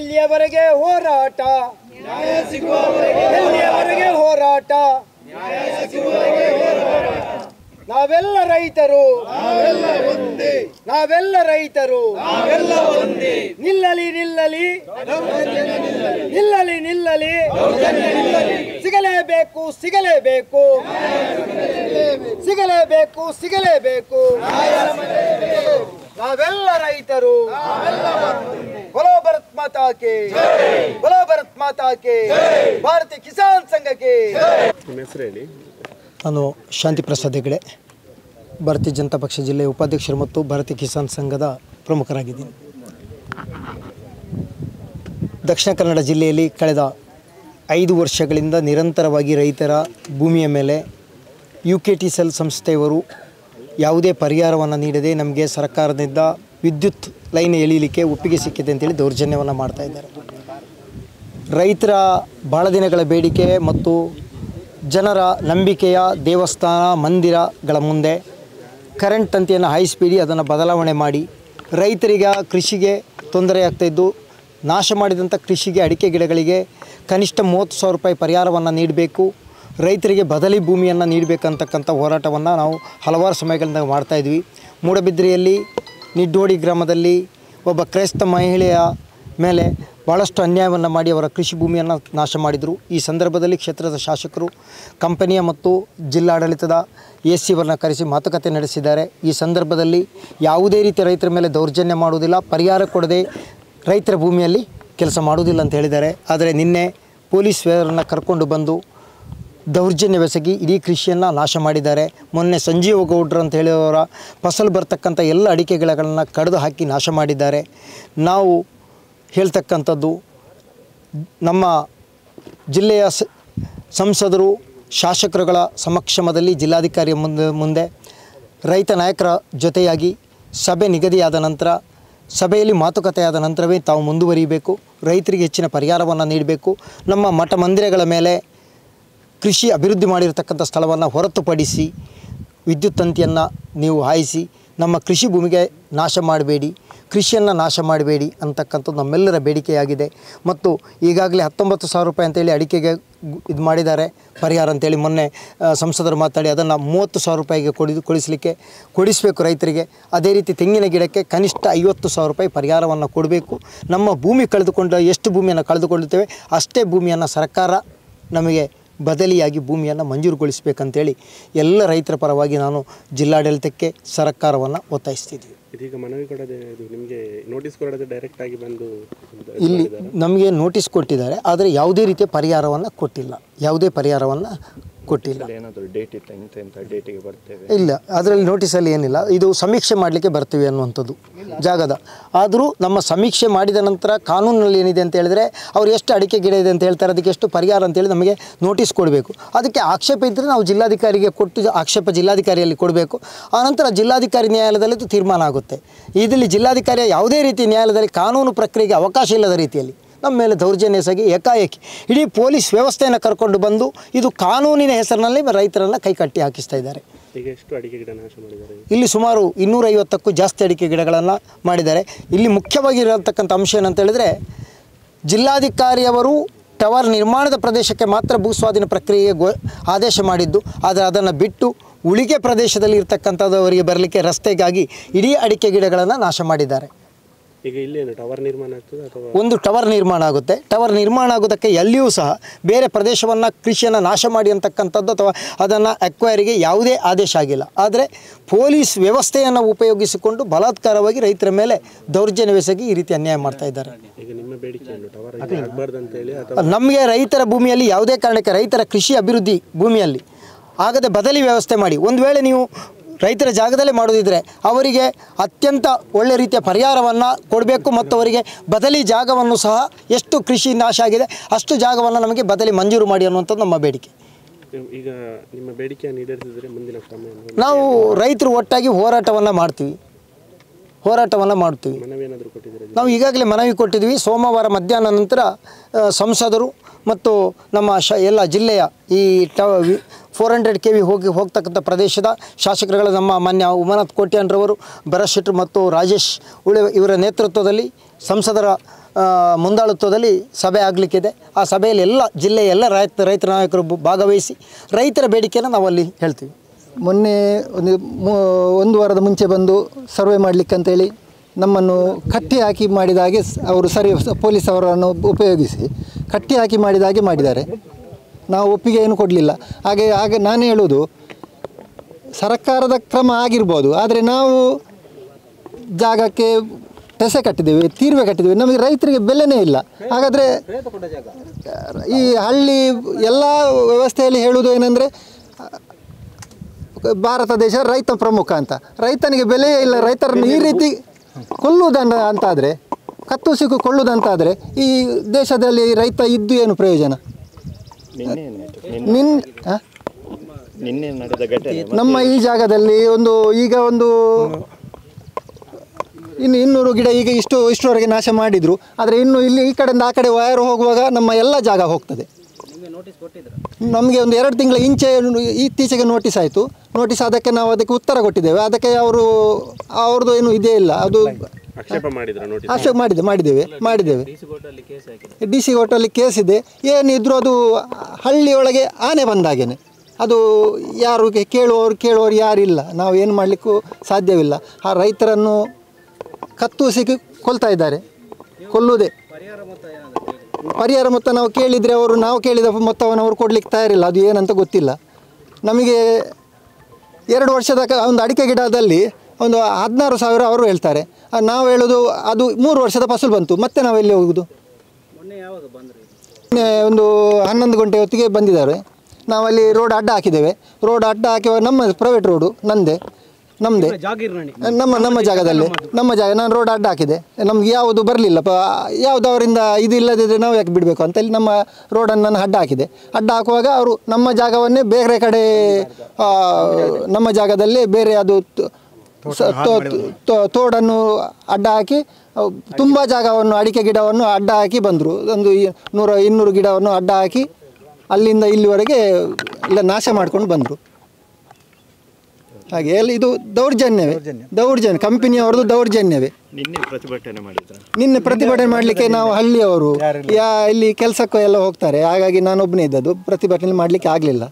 ಎಲ್ಲಿಯವರೆಗೆ ಹೋರಾಟ ಎಲ್ಲಿಯವರೆಗೆ ಹೋರಾಟ ನಾವೆಲ್ಲ ರೈತರು ನಾವೆಲ್ಲ ರೈತರು ನಿಲ್ಲಲಿ ನಿಲ್ಲಲಿ ನಿಲ್ಲಲಿ ನಿಲ್ಲಲಿ ಸಿಗಲೇಬೇಕು ಸಿಗಲೇಬೇಕು ಸಿಗಲೇಬೇಕು ಸಿಗಲೇಬೇಕು ನಾವೆಲ್ಲ ರೈತರು बोलो भारत माता के बोलो भारत माता के ಭಾರತೀಯ ಕಿಸಾನ್ ಸಂಘಕ್ಕೆ ನಾನು ಶಾಂತಿ ಪ್ರಸಾದ್ ಹೆಗಡೆ ಭಾರತೀಯ ಜನತಾ ಪಕ್ಷ ಜಿಲ್ಲೆಯ ಉಪಾಧ್ಯಕ್ಷರು ಮತ್ತು ಭಾರತೀಯ ಕಿಸಾನ್ ಸಂಘದ ಪ್ರಮುಖರಾಗಿದ್ದೀನಿ. ದಕ್ಷಿಣ ಕನ್ನಡ ಜಿಲ್ಲೆಯಲ್ಲಿ ಕಳೆದ 5 ವರ್ಷಗಳಿಂದ ನಿರಂತರವಾಗಿ ರೈತರ ಭೂಮಿಯ ಮೇಲೆ UKTCL ಸಂಸ್ಥೆಯವರು ಯಾವುದೇ ಪರಿಹಾರವನ್ನು ನೀಡದೆ ನಮಗೆ ಸರ್ಕಾರದಿಂದ ವಿದ್ಯುತ್ ಲೈನ್ ಎಳೀಲಿಕ್ಕೆ ಒಪ್ಪಿಗೆ ಸಿಕ್ಕಿದೆ ಅಂತೇಳಿ ದೌರ್ಜನ್ಯವನ್ನು ಮಾಡ್ತಾ ಇದ್ದಾರೆ. ರೈತರ ಭಾಳ ದಿನಗಳ ಬೇಡಿಕೆ ಮತ್ತು ಜನರ ನಂಬಿಕೆಯ ದೇವಸ್ಥಾನ ಮಂದಿರಗಳ ಮುಂದೆ ಕರೆಂಟ್ ತಂತಿಯನ್ನು ಹೈ ಸ್ಪೀಡಿ ಅದನ್ನು ಬದಲಾವಣೆ ಮಾಡಿ ರೈತರಿಗೆ ಕೃಷಿಗೆ ತೊಂದರೆಯಾಗ್ತಾಯಿದ್ದು ನಾಶ ಮಾಡಿದಂಥ ಕೃಷಿಗೆ ಅಡಿಕೆ ಗಿಡಗಳಿಗೆ ಕನಿಷ್ಠ 30,000 ರೂಪಾಯಿ ಪರಿಹಾರವನ್ನು ನೀಡಬೇಕು, ರೈತರಿಗೆ ಬದಲಿ ಭೂಮಿಯನ್ನು ನೀಡಬೇಕಂತಕ್ಕಂಥ ಹೋರಾಟವನ್ನು ನಾವು ಹಲವಾರು ಸಮಯಗಳಿಂದ ಮಾಡ್ತಾಯಿದ್ವಿ. ಮೂಡಬಿದ್ರಿಯಲ್ಲಿ ನಿಡ್ಡೋಡಿ ಗ್ರಾಮದಲ್ಲಿ ಒಬ್ಬ ಕ್ರೈಸ್ತ ಮಹಿಳೆಯ ಮೇಲೆ ಭಾಳಷ್ಟು ಅನ್ಯಾಯವನ್ನು ಮಾಡಿ ಅವರ ಕೃಷಿ ಭೂಮಿಯನ್ನು ನಾಶ ಮಾಡಿದರು. ಈ ಸಂದರ್ಭದಲ್ಲಿ ಕ್ಷೇತ್ರದ ಶಾಸಕರು ಕಂಪನಿಯ ಮತ್ತು ಜಿಲ್ಲಾಡಳಿತದ AC ಅವರನ್ನು ಕರೆಸಿ ಮಾತುಕತೆ ನಡೆಸಿದ್ದಾರೆ. ಈ ಸಂದರ್ಭದಲ್ಲಿ ಯಾವುದೇ ರೀತಿ ರೈತರ ಮೇಲೆ ದೌರ್ಜನ್ಯ ಮಾಡುವುದಿಲ್ಲ, ಪರಿಹಾರ ಕೊಡದೆ ರೈತರ ಭೂಮಿಯಲ್ಲಿ ಕೆಲಸ ಮಾಡುವುದಿಲ್ಲ ಅಂತ ಹೇಳಿದ್ದಾರೆ. ಆದರೆ ನಿನ್ನೆ ಪೊಲೀಸ್ ವೇರನ್ನು ಕರ್ಕೊಂಡು ಬಂದು ದೌರ್ಜನ್ಯವೆಸಗಿ ಇಡೀ ಕೃಷಿಯನ್ನು ನಾಶ ಮಾಡಿದ್ದಾರೆ. ಮೊನ್ನೆ ಸಂಜೀವ ಗೌಡ್ರು ಅಂತ ಹೇಳಿದವರ ಫಸಲು ಬರ್ತಕ್ಕಂಥ ಎಲ್ಲ ಅಡಿಕೆ ಗಿಡಗಳನ್ನು ಕಡಿದು ಹಾಕಿ ನಾಶ ಮಾಡಿದ್ದಾರೆ. ನಾವು ಹೇಳ್ತಕ್ಕಂಥದ್ದು ನಮ್ಮ ಜಿಲ್ಲೆಯ ಸಂಸದರು ಶಾಸಕರುಗಳ ಸಮಕ್ಷಮದಲ್ಲಿ ಜಿಲ್ಲಾಧಿಕಾರಿಯ ಮುಂದೆ ರೈತ ನಾಯಕರ ಜೊತೆಯಾಗಿ ಸಭೆ ನಿಗದಿಯಾದ ನಂತರ ಸಭೆಯಲ್ಲಿ ಮಾತುಕತೆಯಾದ ನಂತರವೇ ತಾವು ಮುಂದುವರಿಯಬೇಕು, ರೈತರಿಗೆ ಹೆಚ್ಚಿನ ಪರಿಹಾರವನ್ನು ನೀಡಬೇಕು. ನಮ್ಮ ಮಠ ಮಂದಿರಗಳ ಮೇಲೆ ಕೃಷಿ ಅಭಿವೃದ್ಧಿ ಮಾಡಿರತಕ್ಕಂಥ ಸ್ಥಳವನ್ನು ಹೊರತುಪಡಿಸಿ ವಿದ್ಯುತ್ ತಂತಿಯನ್ನು ನೀವು ಹಾಯಿಸಿ ನಮ್ಮ ಕೃಷಿ ಭೂಮಿಗೆ ನಾಶ ಮಾಡಬೇಡಿ, ಕೃಷಿಯನ್ನು ನಾಶ ಮಾಡಬೇಡಿ ಅಂತಕ್ಕಂಥದ್ದು ನಮ್ಮೆಲ್ಲರ ಬೇಡಿಕೆಯಾಗಿದೆ. ಮತ್ತು ಈಗಾಗಲೇ 19,000 ರೂಪಾಯಿ ಅಂತೇಳಿ ಅಡಿಕೆಗೆ ಇದು ಮಾಡಿದ್ದಾರೆ ಪರಿಹಾರ ಅಂತೇಳಿ ಮೊನ್ನೆ ಸಂಸದರು ಮಾತಾಡಿ ಅದನ್ನು 30,000 ರೂಪಾಯಿಗೆ ಕೊಡಿಸಬೇಕು ರೈತರಿಗೆ. ಅದೇ ರೀತಿ ತೆಂಗಿನ ಗಿಡಕ್ಕೆ ಕನಿಷ್ಠ 50,000 ರೂಪಾಯಿ ಪರಿಹಾರವನ್ನು ಕೊಡಬೇಕು. ನಮ್ಮ ಭೂಮಿ ಎಷ್ಟು ಭೂಮಿಯನ್ನು ಕಳೆದುಕೊಳ್ಳುತ್ತೇವೆ ಅಷ್ಟೇ ಭೂಮಿಯನ್ನು ಸರ್ಕಾರ ನಮಗೆ ಬದಲಿಯಾಗಿ ಭೂಮಿಯನ್ನು ಮಂಜೂರುಗೊಳಿಸಬೇಕಂತೇಳಿ ಎಲ್ಲ ರೈತರ ಪರವಾಗಿ ನಾನು ಜಿಲ್ಲಾಡಳಿತಕ್ಕೆ ಸರ್ಕಾರವನ್ನು ಒತ್ತಾಯಿಸ್ತಿದ್ವಿ. ಇದೀಗ ಮನವಿ ಕೊಡದೆ ನಿಮಗೆ ನೋಟಿಸ್ ಕೊಡದೆ ಡೈರೆಕ್ಟ್ ಆಗಿ ಬಂದು ಇಲ್ಲಿ ನಮಗೆ ನೋಟಿಸ್ ಕೊಟ್ಟಿದ್ದಾರೆ, ಆದರೆ ಯಾವುದೇ ರೀತಿಯ ಪರಿಹಾರವನ್ನು ಕೊಟ್ಟಿಲ್ಲ, ಯಾವುದೇ ಪರಿಹಾರವನ್ನು ಕೊಟ್ಟಿಲ್ಲ. ಏನಾದರೂ ಡೇಟ್ ಇತ್ತು ಇಂಥ ಡೇಟಿಗೆ ಬರ್ತೇವೆ ಇಲ್ಲ, ಅದರಲ್ಲಿ ನೋಟಿಸಲ್ಲಿ ಏನಿಲ್ಲ. ಇದು ಸಮೀಕ್ಷೆ ಮಾಡಲಿಕ್ಕೆ ಬರ್ತೀವಿ ಅನ್ನುವಂಥದ್ದು ಜಾಗದ. ಆದರೂ ನಮ್ಮ ಸಮೀಕ್ಷೆ ಮಾಡಿದ ನಂತರ ಕಾನೂನಲ್ಲಿ ಏನಿದೆ ಅಂತ ಹೇಳಿದ್ರೆ ಅವ್ರು ಎಷ್ಟು ಅಡಿಕೆ ಗಿಡ ಇದೆ ಅಂತ ಹೇಳ್ತಾರೆ, ಅದಕ್ಕೆ ಎಷ್ಟು ಪರಿಹಾರ ಅಂತೇಳಿ ನಮಗೆ ನೋಟಿಸ್ ಕೊಡಬೇಕು. ಅದಕ್ಕೆ ಆಕ್ಷೇಪ ಇದ್ದರೆ ನಾವು ಜಿಲ್ಲಾಧಿಕಾರಿಗೆ ಕೊಟ್ಟು ಆಕ್ಷೇಪ ಜಿಲ್ಲಾಧಿಕಾರಿಯಲ್ಲಿ ಕೊಡಬೇಕು. ಆನಂತರ ಜಿಲ್ಲಾಧಿಕಾರಿ ನ್ಯಾಯಾಲಯದಲ್ಲಿ ತೀರ್ಮಾನ ಆಗುತ್ತೆ. ಇದರಲ್ಲಿ ಜಿಲ್ಲಾಧಿಕಾರಿಯ ಯಾವುದೇ ರೀತಿ ನ್ಯಾಯಾಲಯದಲ್ಲಿ ಕಾನೂನು ಪ್ರಕ್ರಿಯೆಗೆ ಅವಕಾಶ ಇಲ್ಲದ ರೀತಿಯಲ್ಲಿ ನಮ್ಮ ಮೇಲೆ ದೌರ್ಜನ್ಯ ಎಸಗಿ ಏಕಾಏಕಿ ಇಡೀ ಪೊಲೀಸ್ ವ್ಯವಸ್ಥೆಯನ್ನು ಕರ್ಕೊಂಡು ಬಂದು ಇದು ಕಾನೂನಿನ ಹೆಸರಿನಲ್ಲಿ ರೈತರನ್ನು ಕೈಕಟ್ಟಿ ಹಾಕಿಸ್ತಾ ಇದ್ದಾರೆ. ಈಗ ಎಷ್ಟು ಅಡಿಕೆ ಗಿಡ ನಾಶ ಮಾಡಿದ್ದಾರೆ? ಇಲ್ಲಿ ಸುಮಾರು 250ಕ್ಕೂ ಜಾಸ್ತಿ ಅಡಿಕೆ ಗಿಡಗಳನ್ನು ಮಾಡಿದ್ದಾರೆ. ಇಲ್ಲಿ ಮುಖ್ಯವಾಗಿ ಇರತಕ್ಕಂಥ ಅಂಶ ಏನಂತ ಹೇಳಿದ್ರೆ ಜಿಲ್ಲಾಧಿಕಾರಿಯವರು ಟವರ್ ನಿರ್ಮಾಣದ ಪ್ರದೇಶಕ್ಕೆ ಮಾತ್ರ ಭೂಸ್ವಾಧೀನ ಪ್ರಕ್ರಿಯೆಗೆ ಆದೇಶ ಮಾಡಿದ್ದು, ಆದರೆ ಅದನ್ನು ಬಿಟ್ಟು ಉಳಿಕೆ ಪ್ರದೇಶದಲ್ಲಿ ಇರ್ತಕ್ಕಂಥದ್ದವರಿಗೆ ಬರಲಿಕ್ಕೆ ರಸ್ತೆಗಾಗಿ ಇಡೀ ಅಡಿಕೆ ಗಿಡಗಳನ್ನು ನಾಶ ಮಾಡಿದ್ದಾರೆ. ಈಗ ಇಲ್ಲೇನು ಟವರ್ ನಿರ್ಮಾಣ ಆಗ್ತದೆ ಅಥವಾ ಒಂದು ಟವರ್ ನಿರ್ಮಾಣ ಆಗುತ್ತೆ. ಟವರ್ ನಿರ್ಮಾಣ ಆಗೋದಕ್ಕೆ ಎಲ್ಲಿಯೂ ಸಹ ಬೇರೆ ಪ್ರದೇಶವನ್ನು ಕೃಷಿಯನ್ನು ನಾಶ ಮಾಡಿ ಅಂತಕ್ಕಂಥದ್ದು ಅಥವಾ ಅದನ್ನು ಅಕ್ವೈರಿಗೆ ಯಾವುದೇ ಆದೇಶ ಆಗಿಲ್ಲ. ಆದರೆ ಪೊಲೀಸ್ ವ್ಯವಸ್ಥೆಯನ್ನು ಉಪಯೋಗಿಸಿಕೊಂಡು ಬಲಾತ್ಕಾರವಾಗಿ ರೈತರ ಮೇಲೆ ದೌರ್ಜನ್ಯವೆಸಗಿ ಈ ರೀತಿ ಅನ್ಯಾಯ ಮಾಡ್ತಾ ಇದ್ದಾರೆ. ಈಗ ನಿಮ್ಮ ಬೇಡಿಕೆ ಏನು ಟವರ್ ಆಗಬಾರ್ದು ಅಂತೇಳಿ ಅಥವಾ ನಮಗೆ ರೈತರ ಭೂಮಿಯಲ್ಲಿ ಯಾವುದೇ ಕಾರಣಕ್ಕೆ ರೈತರ ಕೃಷಿ ಅಭಿವೃದ್ಧಿ ಭೂಮಿಯಲ್ಲಿ ಆಗದೆ ಬದಲಿ ವ್ಯವಸ್ಥೆ ಮಾಡಿ, ಒಂದು ವೇಳೆ ನೀವು ರೈತರ ಜಾಗದಲ್ಲೇ ಮಾಡೋದಿದ್ದರೆ ಅವರಿಗೆ ಅತ್ಯಂತ ಒಳ್ಳೆ ರೀತಿಯ ಪರಿಹಾರವನ್ನು ಕೊಡಬೇಕು ಮತ್ತು ಅವರಿಗೆ ಬದಲಿ ಜಾಗವನ್ನು ಸಹ ಎಷ್ಟು ಕೃಷಿ ನಾಶ ಆಗಿದೆ ಅಷ್ಟು ಜಾಗವನ್ನು ನಮಗೆ ಬದಲಿ ಮಂಜೂರು ಮಾಡಿ ಅನ್ನುವಂಥದ್ದು ನಮ್ಮ ಬೇಡಿಕೆ. ಈಗ ನಿಮ್ಮ ಬೇಡಿಕೆಯನ್ನು ಈಡೇರಿಸಿದರೆ ಮುಂದಿನ ಕ್ರಮ ನಾವು ರೈತರು ಒಟ್ಟಾಗಿ ಹೋರಾಟವನ್ನು ಮಾಡ್ತೀವಿ. ನಾವು ಈಗಾಗಲೇ ಮನವಿ ಕೊಟ್ಟಿದ್ವಿ. ಸೋಮವಾರ ಮಧ್ಯಾಹ್ನ ನಂತರ ಸಂಸದರು ಮತ್ತು ನಮ್ಮ ಎಲ್ಲ ಜಿಲ್ಲೆಯ ಈ 400 kV ಹೋಗ್ತಕ್ಕಂಥ ಪ್ರದೇಶದ ಶಾಸಕರುಗಳ ನಮ್ಮ ಮಾನ್ಯ ಉಮಾನಾಥ್ ಕೋಟ್ಯಾನ್ರವರು, ಭರತ್ ಶೆಟ್ಟರ್ ಮತ್ತು ರಾಜೇಶ್ ಉಳೆ ಇವರ ನೇತೃತ್ವದಲ್ಲಿ ಸಂಸದರ ಮುಂದಾಳತ್ವದಲ್ಲಿ ಸಭೆ ಆಗಲಿಕ್ಕಿದೆ. ಆ ಸಭೆಯಲ್ಲಿ ಎಲ್ಲ ಜಿಲ್ಲೆಯ ಎಲ್ಲ ರೈತರ ನಾಯಕರು ಭಾಗವಹಿಸಿ ರೈತರ ಬೇಡಿಕೆಯನ್ನು ನಾವು ಅಲ್ಲಿ ಹೇಳ್ತೀವಿ. ಮೊನ್ನೆ ಒಂದು ವಾರದ ಮುಂಚೆ ಬಂದು ಸರ್ವೆ ಮಾಡಲಿಕ್ಕೆ ಅಂತೇಳಿ ನಮ್ಮನ್ನು ಕಟ್ಟಿ ಹಾಕಿ ಮಾಡಿದ ಹಾಗೆ ಅವರು ಪೊಲೀಸ್ ಅವರನ್ನು ಉಪಯೋಗಿಸಿ ಕಟ್ಟಿ ಹಾಕಿ ಮಾಡಿದ ಹಾಗೆ ಮಾಡಿದ್ದಾರೆ. ನಾವು ಒಪ್ಪಿಗೆ ಏನು ಕೊಡಲಿಲ್ಲ. ಹಾಗೆ ನಾನು ಹೇಳೋದು, ಸರ್ಕಾರದ ಕ್ರಮ ಆಗಿರ್ಬೋದು, ಆದರೆ ನಾವು ಜಾಗಕ್ಕೆ ಟೆಸೆ ಕಟ್ಟಿದ್ದೇವೆ, ತೀರ್ವೆ ಕಟ್ಟಿದ್ದೇವೆ, ನಮಗೆ ರೈತರಿಗೆ ಬೆಲೆನೇ ಇಲ್ಲ. ಹಾಗಾದರೆ ಈ ಹಳ್ಳಿ ಎಲ್ಲ ವ್ಯವಸ್ಥೆಯಲ್ಲಿ ಹೇಳುವುದು ಏನಂದರೆ ಭಾರತ ದೇಶ ರೈತ ಪ್ರಮುಖ ಅಂತ. ರೈತನಿಗೆ ಬೆಲೆಯೇ ಇಲ್ಲ. ರೈತರನ್ನು ಈ ರೀತಿ ಅಂತಾದರೆ, ಕತ್ತುಸಿಗೂ ಕೊಳ್ಳುವುದಂತಾದರೆ ಈ ದೇಶದಲ್ಲಿ ರೈತ ಇದ್ದು ಏನು ಪ್ರಯೋಜನ? ನಮ್ಮ ಈ ಜಾಗದಲ್ಲಿ ಈಗ 200 ಗಿಡ ಈಗ ಇಷ್ಟರವರೆಗೆ ನಾಶ ಮಾಡಿದರು. ಆದರೆ ಇನ್ನು ಇಲ್ಲಿ ಈ ಕಡೆಯಿಂದ ಆ ಕಡೆ ವಯರು ಹೋಗುವಾಗ ನಮ್ಮ ಎಲ್ಲ ಜಾಗ ಹೋಗ್ತದೆ. ನಮಗೆ 2 ತಿಂಗಳ ಇತ್ತೀಚೆಗೆ ನೋಟಿಸ್ ಆಯಿತು. ನೋಟಿಸ್ ಅದಕ್ಕೆ ನಾವು ಅದಕ್ಕೆ ಉತ್ತರ ಕೊಟ್ಟಿದ್ದೇವೆ. ಅದಕ್ಕೆ ಅವ್ರದ್ದು ಏನು ಇದೇ ಇಲ್ಲ. ಅದು ಆಕ್ಷೇಪ ಮಾಡಿದ್ದೇವೆ. ಡಿ ಸಿ ಕೋರ್ಟಲ್ಲಿ ಕೇಸ್ ಇದೆ. ಏನಿದ್ರು ಅದು ಹಳ್ಳಿಯೊಳಗೆ ಆನೆ ಬಂದಾಗೇನೆ. ಅದು ಯಾರು ಕೇಳುವವರು ಯಾರಿಲ್ಲ. ನಾವು ಏನು ಮಾಡಲಿಕ್ಕೂ ಸಾಧ್ಯವಿಲ್ಲ. ಆ ರೈತರನ್ನು ಕತ್ತುಸಿಗೆ ಕೊಲ್ತಾ ಇದ್ದಾರೆ. ಕೊಲ್ಲುವುದೇ ಪರಿಹಾರ ಮೊತ್ತ ನಾವು ಕೇಳಿದರೆ ನಾವು ಕೇಳಿದ ಮೊತ್ತವನ್ನು ಅವರು ಕೊಡಲಿಕ್ಕೆ ತಯಾರಿಲ್ಲ. ಅದು ಏನಂತ ಗೊತ್ತಿಲ್ಲ ನಮಗೆ. 2 ವರ್ಷದ ಒಂದು ಅಡಿಕೆ ಗಿಡದಲ್ಲಿ 16,000 ಅವರು ಹೇಳ್ತಾರೆ. ನಾವು ಹೇಳೋದು ಅದು 3 ವರ್ಷದ ಫಸಲು ಬಂತು. ಮತ್ತೆ ನಾವು ಎಲ್ಲಿ ಹೋಗುದು? ಒಂದು 11 ಗಂಟೆ ಹೊತ್ತಿಗೆ ಬಂದಿದ್ದಾರೆ. ನಾವಲ್ಲಿ ರೋಡ್ ಅಡ್ಡ ಹಾಕಿದ್ದೇವೆ. ರೋಡ್ ಅಡ್ಡ ಹಾಕಿ ನಮ್ಮ ಪ್ರೈವೇಟ್ ರೋಡು ನಮ್ಮದೇ ನಮ್ಮ ಜಾಗದಲ್ಲಿ ನಾನು ರೋಡ್ ಅಡ್ಡ ಹಾಕಿದೆ. ನಮ್ಗೆ ಯಾವುದು ಬರಲಿಲ್ಲ. ಯಾವುದು ಅವರಿಂದ ಇದು ಇಲ್ಲದಿದ್ದರೆ ನಾವು ಯಾಕೆ ಬಿಡಬೇಕು ಅಂತ ಹೇಳಿ ನಮ್ಮ ರೋಡನ್ನು ನಾನು ಅಡ್ಡ ಹಾಕಿದೆ. ಅಡ್ಡ ಹಾಕುವಾಗ ಅವರು ನಮ್ಮ ಜಾಗವನ್ನೇ ಬೇರೆ ಕಡೆ ನಮ್ಮ ಜಾಗದಲ್ಲಿ ಬೇರೆ ಅದು ತೋಡನ್ನು ಅಡ್ಡ ಹಾಕಿ ತುಂಬ ಜಾಗವನ್ನು ಅಡಿಕೆ ಗಿಡವನ್ನು ಅಡ್ಡ ಹಾಕಿ ಬಂದರು. ಒಂದು 100-200 ಗಿಡವನ್ನು ಅಡ್ಡ ಹಾಕಿ ಅಲ್ಲಿಂದ ಇಲ್ಲಿವರೆಗೆ ಎಲ್ಲ ನಾಶ ಮಾಡ್ಕೊಂಡು ಬಂದರು. ಹಾಗೆ ಎಲ್ಲ ಇದು ದೌರ್ಜನ್ಯ ಕಂಪನಿಯವರದು ದೌರ್ಜನ್ಯವೇ. ನಿನ್ನೆ ಪ್ರತಿಭಟನೆ ಮಾಡಲಿಕ್ಕೆ ನಾವು ಹಳ್ಳಿಯವರು ಇಲ್ಲಿ ಕೆಲಸಕ್ಕೂ ಎಲ್ಲ ಹೋಗ್ತಾರೆ. ಹಾಗಾಗಿ ನಾನೊಬ್ಬನೇ ಇದ್ದದ್ದು. ಪ್ರತಿಭಟನೆ ಮಾಡಲಿಕ್ಕೆ ಆಗಲಿಲ್ಲ.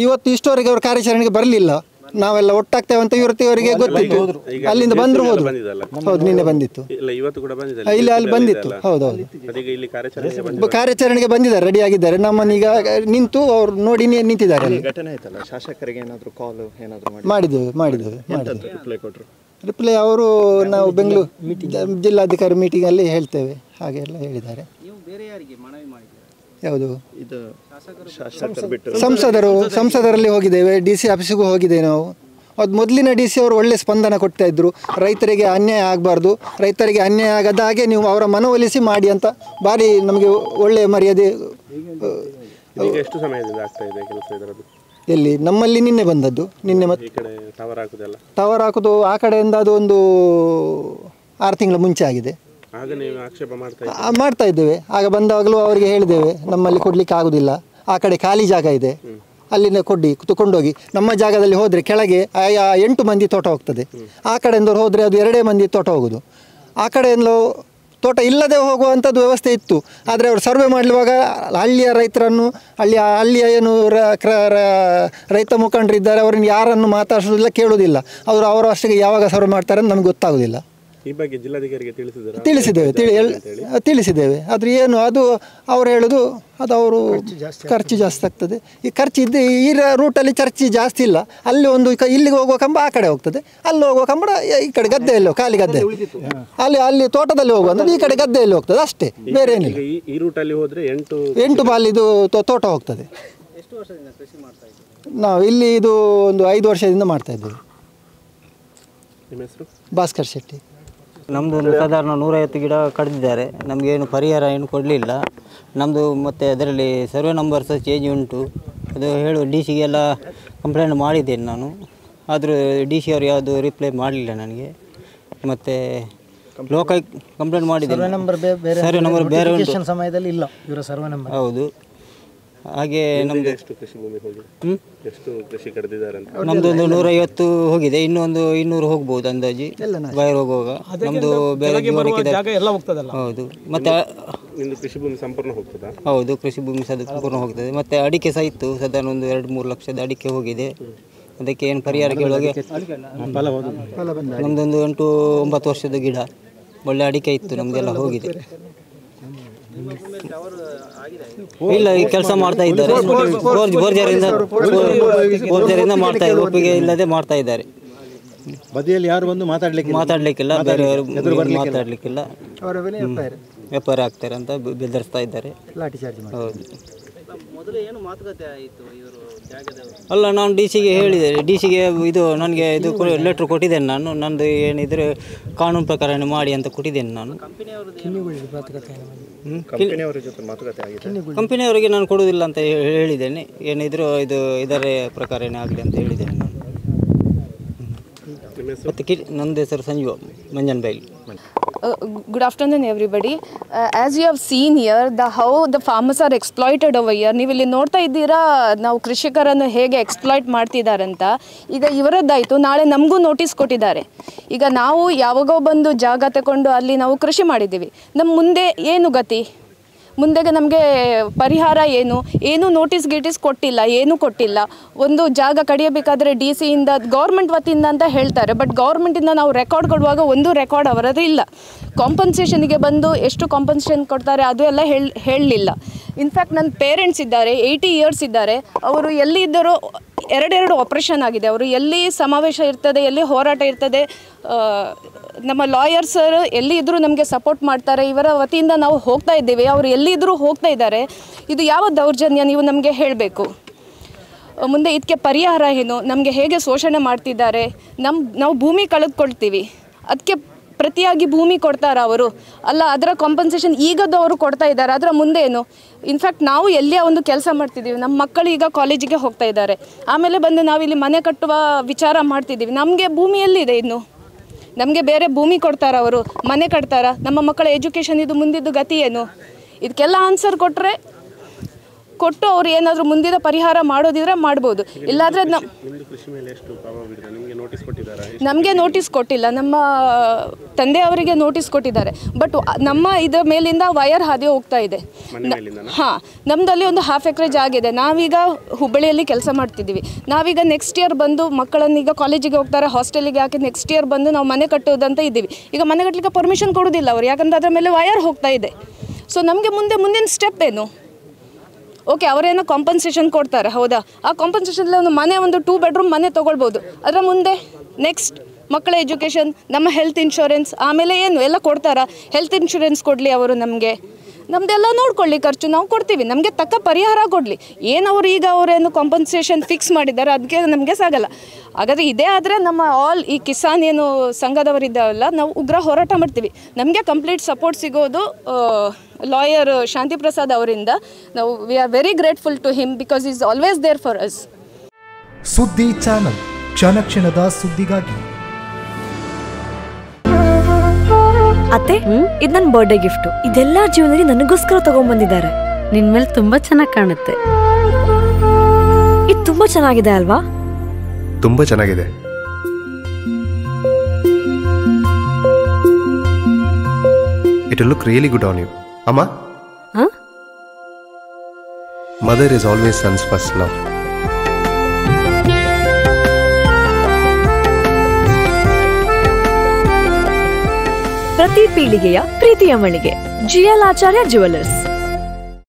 ಇವತ್ತು ಇಷ್ಟವರೆಗೆ ಅವರು ಕಾರ್ಯಾಚರಣೆಗೆ ಬರಲಿಲ್ಲ. ನಾವೆಲ್ಲ ಒಟ್ಟಾಗ್ತೇವೆ ಅಂತ ಇವರಿಗೆ ಗೊತ್ತಿತ್ತು. ಅಲ್ಲಿಂದ ಬಂದ್ರು ಹೋದ್ರು. ಹೌದು, ನಿನ್ನೆ ಬಂದಿತ್ತು. ಇಲ್ಲಿ ಅಲ್ಲಿ ಬಂದಿತ್ತು. ಹೌದೌದು, ಕಾರ್ಯಾಚರಣೆಗೆ ಬಂದಿದ್ದಾರೆ, ರೆಡಿ ಆಗಿದ್ದಾರೆ. ನಮ್ಮನ್ನೀಗ ನಿಂತು ಅವ್ರು ನೋಡಿ ನಿಂತಿದ್ದಾರೆ. ಮಾಡಿದ್ದೇವೆ. ರಿಪ್ಲೈ ಅವರು ನಾವು ಬೆಂಗಳೂರು ಜಿಲ್ಲಾಧಿಕಾರಿ ಮೀಟಿಂಗಲ್ಲಿ ಹೇಳ್ತೇವೆ ಹಾಗೆಲ್ಲ ಹೇಳಿದ್ದಾರೆ. ಯಾವುದು ಸಂಸದರಲ್ಲಿ ಹೋಗಿದ್ದೇವೆ, ಡಿ ಸಿ ಆಫೀಸಿಗೂ ಹೋಗಿದ್ದೇವೆ ನಾವು. ಅದು ಮೊದಲಿನ ಡಿ ಸಿ ಅವರು ಒಳ್ಳೆ ಸ್ಪಂದನ ಕೊಡ್ತಾ ಇದ್ರು. ರೈತರಿಗೆ ಅನ್ಯಾಯ ಆಗಬಾರ್ದು, ರೈತರಿಗೆ ಅನ್ಯಾಯ ಆಗದ ಹಾಗೆ ನೀವು ಅವರ ಮನವೊಲಿಸಿ ಮಾಡಿ ಅಂತ ಭಾರಿ ನಮಗೆ ಒಳ್ಳೆಯ ಮರ್ಯಾದೆ. ಎಲ್ಲಿ ನಮ್ಮಲ್ಲಿ ನಿನ್ನೆ ಬಂದದ್ದು. ನಿನ್ನೆ ಮತ್ತೆ ಟವರ್ ಹಾಕೋದು ಆ ಕಡೆಯಿಂದ ಅದು ಒಂದು 6 ತಿಂಗಳ ಮುಂಚೆ ಆಗಿದೆ. ಮಾಡ್ತಾ ಇದ್ದೇವೆ. ಆಗ ಬಂದಾಗಲೂ ಅವರಿಗೆ ಹೇಳಿದ್ದೇವೆ ನಮ್ಮಲ್ಲಿ ಕೊಡಲಿಕ್ಕೆ ಆಗೋದಿಲ್ಲ, ಆ ಕಡೆ ಖಾಲಿ ಜಾಗ ಇದೆ, ಅಲ್ಲಿಂದ ಕೊಂಡೋಗಿ. ನಮ್ಮ ಜಾಗದಲ್ಲಿ ಹೋದರೆ ಕೆಳಗೆ 8 ಮಂದಿ ತೋಟ ಹೋಗ್ತದೆ. ಆ ಕಡೆಯಿಂದ ಹೋದರೆ ಅದು 2 ಮಂದಿ ತೋಟ ಹೋಗೋದು. ಆ ಕಡೆಯಿಂದ ತೋಟ ಇಲ್ಲದೆ ಹೋಗುವಂಥದ್ದು ವ್ಯವಸ್ಥೆ ಇತ್ತು. ಆದರೆ ಅವರು ಸರ್ವೆ ಮಾಡುವಾಗ ಹಳ್ಳಿಯ ರೈತರನ್ನು ಹಳ್ಳಿಯ ಏನು ರೈತ ಮುಖಂಡರಿದ್ದಾರೆ ಅವರನ್ನು ಯಾರನ್ನು ಮಾತಾಡಿಸೋದಿಲ್ಲ, ಕೇಳೋದಿಲ್ಲ. ಅವರು ಅವರ ಅಷ್ಟಿಗೆ ಯಾವಾಗ ಸರ್ವೆ ಮಾಡ್ತಾರೆ ಅಂತ ನಮ್ಗೆ ಗೊತ್ತಾಗೋದಿಲ್ಲ. ಈ ಬಗ್ಗೆ ಜಿಲ್ಲಾಧಿಕಾರಿಗೆ ತಿಳಿಸಿದ್ದೇವೆ. ಆದರೆ ಏನು ಅದು ಅವ್ರು ಹೇಳೋದು ಅದು ಅವರು ಖರ್ಚು ಜಾಸ್ತಿ ಆಗ್ತದೆ. ಈ ಖರ್ಚು ಇದ್ದು ಈ ರೂಟಲ್ಲಿ ಖರ್ಚು ಜಾಸ್ತಿ ಇಲ್ಲ. ಅಲ್ಲಿ ಒಂದು ಇಲ್ಲಿಗೆ ಹೋಗುವ ಕಂಬ ಆ ಕಡೆ ಹೋಗ್ತದೆ, ಅಲ್ಲಿ ಹೋಗುವ ಕಂಬ ಈ ಕಡೆ ಗದ್ದೆಯಲ್ಲಿ ಖಾಲಿ ಗದ್ದೆ, ಅಲ್ಲಿ ತೋಟದಲ್ಲಿ ಹೋಗುವಂಥದ್ದು ಈ ಕಡೆ ಗದ್ದೆಯಲ್ಲಿ ಹೋಗ್ತದೆ ಅಷ್ಟೇ, ಬೇರೆ ಏನಿಲ್ಲ. ಈ ರೂಟಲ್ಲಿ ಹೋದರೆ 8 ಬಾಲಿದು ತೋಟ ಹೋಗ್ತದೆ. ನಾವು ಇಲ್ಲಿ ಇದು ಒಂದು 5 ವರ್ಷದಿಂದ ಮಾಡ್ತಾ ಇದ್ದೇವೆ. ನಿಮ್ಮ ಹೆಸರು? ಭಾಸ್ಕರ್ ಶೆಟ್ಟಿ. ನಮ್ಮದು ಸಾಧಾರಣ 150 ಗಿಡ ಕಡಿದಿದ್ದಾರೆ. ನಮಗೇನು ಪರಿಹಾರ ಏನು ಕೊಡಲಿಲ್ಲ ನಮ್ಮದು. ಮತ್ತು ಅದರಲ್ಲಿ ಸರ್ವೆ ನಂಬರ್ ಸಹ ಚೇಂಜ್ ಉಂಟು. ಅದು ಡಿ ಸಿಗೆಲ್ಲ ಕಂಪ್ಲೇಂಟ್ ಮಾಡಿದ್ದೇನೆ ನಾನು. ಆದರೂ ಡಿ ಸಿ ಅವರು ಯಾವುದು ರಿಪ್ಲೈ ಮಾಡಲಿಲ್ಲ ನನಗೆ. ಮತ್ತು ಲೋಕಲ್ ಕಂಪ್ಲೇಂಟ್ ಮಾಡಿದ್ದೇನೆ. ಸರ್ವೆ ನಂಬರ್ ಬೇರೆ ಉಂಟು ಸಮಯದಲ್ಲಿ ಇಲ್ಲ ಇವರ ಸರ್ವೆ ನಂಬರ್. ಹೌದು, ಹಾಗೆ ನಮ್ಮದು ಎಷ್ಟು ಕೃಷಿ ಭೂಮಿ ಹೋಗಿದೆ, ಎಷ್ಟು ಕೃಷಿ ಕಡಿದಿದ್ದಾರೆ ಅಂತ? ನಮ್ಮದೊಂದು 150 ಹೋಗಿದೆ, ಇನ್ನೊಂದು 200 ಹೋಗ್ಬೋದು ಅಂದಾಜು ವೈರ್ ಹೋಗುವಾಗ. ನಮ್ಮದು ಬೇರೆ ಹೌದು. ಮತ್ತು ನಿಮ್ಮದು ಕೃಷಿ ಭೂಮಿ ಸಂಪೂರ್ಣ ಹೋಗ್ತದಾ? ಹೌದು, ಕೃಷಿ ಭೂಮಿ ಸಂಪೂರ್ಣ ಹೋಗ್ತದೆ. ಮತ್ತು ಅಡಿಕೆ ಸಹ ಇತ್ತು, ಸಾಧಾರಣ ಒಂದು 2-3 ಲಕ್ಷದ ಅಡಿಕೆ ಹೋಗಿದೆ. ಅದಕ್ಕೆ ಏನು ಪರಿಹಾರ ಕೇಳುವಾಗ ನಮ್ಮದೊಂದು 8-9 ವರ್ಷದ ಗಿಡ ಒಳ್ಳೆ ಅಡಿಕೆ ಇತ್ತು, ನಮ್ಮದೆಲ್ಲ ಹೋಗಿದೆ. ಇಲ್ಲ, ಈ ಕೆಲಸ ಮಾಡ್ತಾ ಇದ್ದಾರೆ, ಬೋರ್ಜರಿಂದ ಮಾಡ್ತಾ ಇದ್ದಾರೆ, ಒಪ್ಪಿಗೆ ಇಲ್ಲದೆ ಮಾಡ್ತಾ ಇದ್ದಾರೆ. ಬದಿಯಲ್ಲಿ ಯಾರು ಬಂದು ಮಾತಾಡ್ಲಿಕ್ಕಿಲ್ಲ, ಬೇರೆಯವರು ಮಾತಾಡ್ಲಿಕ್ಕಿಲ್ಲ, ವ್ಯಾಪಾರ ಆಗ್ತಾರೆ ಅಂತ ಬೆದರಿಸ್ತಾ ಇದ್ದಾರೆ. ಹೌದು. ಅಲ್ಲ, ನಾನು ಡಿ.ಸಿಗೆ ಹೇಳಿದೆ, ಡಿ.ಸಿಗೆ ಇದು ನನಗೆ ಇದು ಲೆಟ್ರ್ ಕೊಟ್ಟಿದ್ದೇನೆ ನಾನು, ನಂದು ಏನಿದ್ರೆ ಕಾನೂನು ಪ್ರಕಾರ ಮಾಡಿ ಅಂತ ಕೊಟ್ಟಿದ್ದೇನೆ ನಾನು. ಕಂಪನಿಯವರಿಗೆ ನಾನು ಕೊಡುವುದಿಲ್ಲ ಅಂತ ಹೇಳಿದ್ದೇನೆ, ಏನಿದ್ರು ಇದು ಇದರ ಪ್ರಕಾರನೇ ಆಗಲಿ ಅಂತ ಹೇಳಿದ್ದೇನೆ ನಾನು. ಮತ್ತು ನಂದು ಹೆಸರು Sanjeeva ಮಂಜನಬೈಲ್. Good afternoon everybody. As you have seen here, how the farmers are exploited over here. ನೀವು ಇಲ್ಲಿ ನೋಡ್ತಾ ಇದ್ದೀರಾ ನಾವು ಕೃಷಿಕರನ್ನು ಹೇಗೆ ಎಕ್ಸ್ಪ್ಲಾಯ್ಟ್ ಮಾಡ್ತಿದ್ದಾರೆ ಅಂತ. ಈಗ ಇವರದ್ದಾಯಿತು, ನಾಳೆ ನಮಗೂ ನೋಟಿಸ್ ಕೊಟ್ಟಿದ್ದಾರೆ. ಈಗ ನಾವು ಯಾವಾಗೋ ಬಂದು ಜಾಗ ತಗೊಂಡು ಅಲ್ಲಿ ನಾವು ಕೃಷಿ ಮಾಡಿದ್ದೀವಿ, ನಮ್ಮ ಮುಂದೆ ಏನು ಗತಿ? ಮುಂದೆಗೆ ನಮಗೆ ಪರಿಹಾರ ಏನು ನೋಟಿಸ್ ಕೊಟ್ಟಿಲ್ಲ, ಏನೂ ಕೊಟ್ಟಿಲ್ಲ. ಒಂದು ಜಾಗ ಕಡಿಯಬೇಕಾದ್ರೆ ಡಿ.ಸಿಯಿಂದ ಗೌರ್ಮೆಂಟ್ ವತಿಯಿಂದ ಅಂತ ಹೇಳ್ತಾರೆ, ಬಟ್ ಗೌರ್ಮೆಂಟಿಂದ ನಾವು ರೆಕಾರ್ಡ್ ಕೊಡುವಾಗ ಒಂದು ರೆಕಾರ್ಡ್ ಅವರದ್ದು ಇಲ್ಲ. ಕಾಂಪನ್ಸೇಷನ್ಗೆ ಬಂದು ಎಷ್ಟು ಕಾಂಪನ್ಸೇಷನ್ ಕೊಡ್ತಾರೆ ಅದು ಎಲ್ಲ ಹೇಳಲಿಲ್ಲ. ಇನ್ಫ್ಯಾಕ್ಟ್ ನನ್ನ ಪೇರೆಂಟ್ಸ್ ಇದ್ದಾರೆ, 80 ಇಯರ್ಸ್ ಇದ್ದಾರೆ, ಅವರು ಎಲ್ಲಿ ಇದ್ದಾರೋ 2 ಆಪ್ರೇಷನ್ ಆಗಿದೆ. ಅವರು ಎಲ್ಲಿ ಸಮಾವೇಶ ಇರ್ತದೆ, ಎಲ್ಲಿ ಹೋರಾಟ ಇರ್ತದೆ, ನಮ್ಮ ಲಾಯರ್ ಸರ್ ಎಲ್ಲಿ ಇದ್ದರೂ ನಮಗೆ ಸಪೋರ್ಟ್ ಮಾಡ್ತಾರೆ. ಇವರ ವತಿಯಿಂದ ನಾವು ಹೋಗ್ತಾ ಇದ್ದೇವೆ, ಅವರು ಎಲ್ಲಿದ್ದರೂ ಹೋಗ್ತಾ ಇದ್ದಾರೆ. ಇದು ಯಾವ ದೌರ್ಜನ್ಯ ನೀವು ನಮಗೆ ಹೇಳಬೇಕು. ಮುಂದೆ ಇದಕ್ಕೆ ಪರಿಹಾರ ಏನು, ನಮಗೆ ಹೇಗೆ ಶೋಷಣೆ ಮಾಡ್ತಿದ್ದಾರೆ, ನಾವು ಭೂಮಿ ಕಳೆದುಕೊಳ್ತೀವಿ, ಅದಕ್ಕೆ ಪ್ರತಿಯಾಗಿ ಭೂಮಿ ಕೊಡ್ತಾರ ಅವರು? ಅಲ್ಲ, ಅದರ ಕಾಂಪನ್ಸೇಷನ್ ಈಗದ್ದು ಅವರು ಕೊಡ್ತಾ ಇದ್ದಾರೆ, ಅದರ ಮುಂದೆ ಏನು? ಇನ್ಫ್ಯಾಕ್ಟ್ ನಾವು ಎಲ್ಲಿಯೇ ಒಂದು ಕೆಲಸ ಮಾಡ್ತಿದ್ದೀವಿ, ನಮ್ಮ ಮಕ್ಕಳು ಈಗ ಕಾಲೇಜಿಗೆ ಹೋಗ್ತಾ ಇದ್ದಾರೆ, ಆಮೇಲೆ ಬಂದು ನಾವಿಲ್ಲಿ ಮನೆ ಕಟ್ಟುವ ವಿಚಾರ ಮಾಡ್ತಿದ್ದೀವಿ. ನಮಗೆ ಭೂಮಿ ಎಲ್ಲಿದೆ ಇನ್ನು? ನಮಗೆ ಬೇರೆ ಭೂಮಿ ಕೊಡ್ತಾರ ಅವರು, ಮನೆ ಕಟ್ತಾರ, ನಮ್ಮ ಮಕ್ಕಳ ಎಜುಕೇಷನ್ ಇದು ಮುಂದಿದ್ದು ಗತಿ ಏನು? ಇದಕ್ಕೆಲ್ಲ ಆನ್ಸರ್ ಕೊಟ್ಟು ಅವ್ರು ಏನಾದರೂ ಮುಂದಿನ ಪರಿಹಾರ ಮಾಡೋದಿದ್ರೆ ಮಾಡ್ಬೋದು. ಇಲ್ಲಾಂದರೆ ನಮಗೆ ನೋಟಿಸ್ ಕೊಟ್ಟಿಲ್ಲ, ನಮ್ಮ ತಂದೆಯವರಿಗೆ ನೋಟಿಸ್ ಕೊಟ್ಟಿದ್ದಾರೆ. ಬಟ್ ನಮ್ಮ ಇದರ ಮೇಲಿಂದ ವಯರ್ ಹಾದಿ ಹೋಗ್ತಾ ಇದೆ. ಹಾಂ, ನಮ್ಮದಲ್ಲಿ ಒಂದು 1/2 ಎಕರೆ ಜಾಗ ಇದೆ. ನಾವೀಗ ಹುಬ್ಬಳ್ಳಿಯಲ್ಲಿ ಕೆಲಸ ಮಾಡ್ತಿದ್ದೀವಿ. ನಾವೀಗ ನೆಕ್ಸ್ಟ್ ಇಯರ್ ಬಂದು ಮಕ್ಕಳನ್ನು ಈಗ ಕಾಲೇಜಿಗೆ ಹೋಗ್ತಾರೆ, ಹಾಸ್ಟೆಲಿಗೆ ಹಾಕಿ ನೆಕ್ಸ್ಟ್ ಇಯರ್ ಬಂದು ನಾವು ಮನೆ ಕಟ್ಟೋದಂತ ಇದ್ದೀವಿ. ಈಗ ಮನೆ ಕಟ್ಟಲಿಕ್ಕೆ ಪರ್ಮಿಷನ್ ಕೊಡೋದಿಲ್ಲ ಅವರು, ಯಾಕಂದರೆ ಅದರ ಮೇಲೆ ವಯರ್ ಹೋಗ್ತಾ ಇದೆ. ಸೊ ನಮಗೆ ಮುಂದಿನ ಸ್ಟೆಪ್ ಏನು? ಓಕೆ, ಅವರೇನೋ ಕಾಂಪನ್ಸೇಷನ್ ಕೊಡ್ತಾರೆ, ಹೌದಾ? ಆ ಕಾಂಪನ್ಸೇಷನಲ್ಲಿ ಒಂದು ಮನೆ, ಒಂದು 2 ಬೆಡ್ರೂಮ್ ಮನೆ ತೊಗೊಳ್ಬೋದು. ಅದರ ಮುಂದೆ ನೆಕ್ಸ್ಟ್ ಮಕ್ಕಳ ಎಜುಕೇಷನ್, ನಮ್ಮ ಹೆಲ್ತ್ ಇನ್ಶೂರೆನ್ಸ್, ಆಮೇಲೆ ಏನು ಎಲ್ಲ ಕೊಡ್ತಾರಾ? ಹೆಲ್ತ್ ಇನ್ಶೂರೆನ್ಸ್ ಕೊಡಲಿ ಅವರು ನಮಗೆ, ನಮ್ಮದೆಲ್ಲ ನೋಡ್ಕೊಳ್ಳಿ, ಖರ್ಚು ನಾವು ಕೊಡ್ತೀವಿ, ನಮಗೆ ತಕ್ಕ ಪರಿಹಾರ ಕೊಡಲಿ. ಏನವರು ಈಗ ಅವರೇನು ಕಾಂಪನ್ಸೇಷನ್ ಫಿಕ್ಸ್ ಮಾಡಿದ್ದಾರೆ ಅದಕ್ಕೆ ನಮಗೆ ಸಾಗಲ್ಲ. ಹಾಗಾದರೆ ಇದೇ ಆದರೆ ನಮ್ಮ ಈ ಕಿಸಾನ್ ಏನು ಸಂಘದವರಿದ್ದಾವಲ್ಲ, ನಾವು ಉಗ್ರ ಹೋರಾಟ ಮಾಡ್ತೀವಿ. ನಮಗೆ ಕಂಪ್ಲೀಟ್ ಸಪೋರ್ಟ್ ಸಿಗೋದು ಲಾಯರ್ ಶಾಂತಿ ಪ್ರಸಾದ್ ಅವರಿಂದ. ನಾವು we are very grateful to him because is always there for us. ಸುದ್ದಿ ಚಾನಲ್, ಕ್ಷಣ ಕ್ಷಣದ ಸುದ್ದಿಗಾಗಿ. ಅತ್ತೆ, ಇದು ನನ್ನ ಬರ್ಡೇ ಗಿಫ್ಟ್. ಇದೆಲ್ಲ ಜೀವನದಲ್ಲಿ ನನಗೋಸ್ಕರ ತಗೊಂಡ್ಬಂದಿದ್ದಾರೆ. ನಿನ್ ಮೇಲೆ ತುಂಬಾ ಚೆನ್ನಾಗಿ ಕಾಣುತ್ತೆ. ಇದು ತುಂಬಾ ಚೆನ್ನಾಗಿದೆ ಅಲ್ವಾ? ತುಂಬಾ ಚೆನ್ನಾಗಿದೆ. It will look really good on you. Amma? Huh? Mother is always son's first love. ಪ್ರತಿ ಪೀಳಿಗೆಯ ಪ್ರೀತಿಯ ಮಳಿಗೆ GL ಆಚಾರ್ಯ ಜ್ಯುವೆಲರ್ಸ್.